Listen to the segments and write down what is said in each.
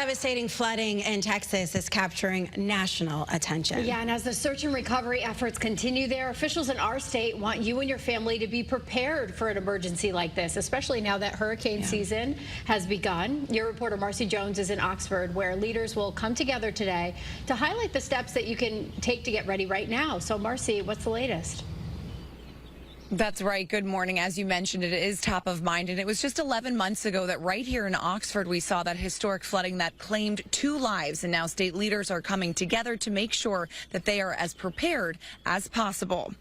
Devastating flooding in Texas is capturing national attention. Yeah, and as the search and recovery efforts continue there, officials in our state want you and your family to be prepared for an emergency like this, especially now that hurricane season has begun. Your reporter Marcy Jones is in Oxford, where leaders will come together today to highlight the steps that you can take to get ready right now. So, Marcy, what's the latest? That's right. Good morning. As you mentioned, it is top of mind, and it was just 11 months ago that right here in Oxford we saw that historic flooding that claimed 2 lives, and now state leaders are coming together to make sure that they are as prepared as possible.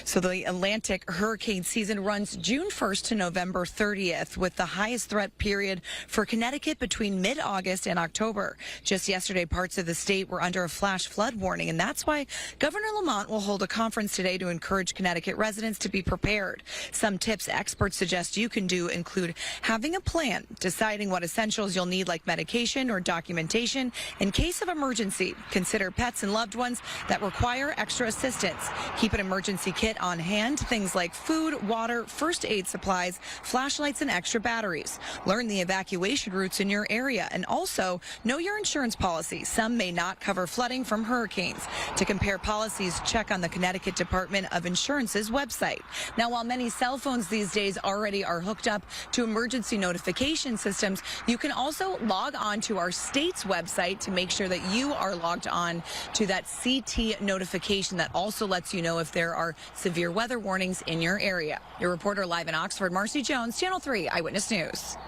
So the Atlantic hurricane season runs June 1st to November 30th, with the highest threat period for Connecticut between mid-August and October. Just yesterday, parts of the state were under a flash flood warning, and that's why Governor Lamont will hold a conference today to encourage Connecticut residents to be prepared. Some tips experts suggest you can do include having a plan, deciding what essentials you'll need like medication or documentation in case of emergency. Consider pets and loved ones that require extra assistance. Keep an emergency kit on hand, things like food, water, first aid supplies, flashlights, and extra batteries. Learn the evacuation routes in your area, and also know your insurance policy. Some may not cover flooding from hurricanes. To compare policies, check on the Connecticut Department of Insurance's website. Now, while many cell phones these days already are hooked up to emergency notification systems, you can also log on to our state's website to make sure that you are logged on to that CT notification that also lets you know if there are severe weather warnings in your area. Your reporter live in Oxford, Marcy Jones, Channel 3 Eyewitness News.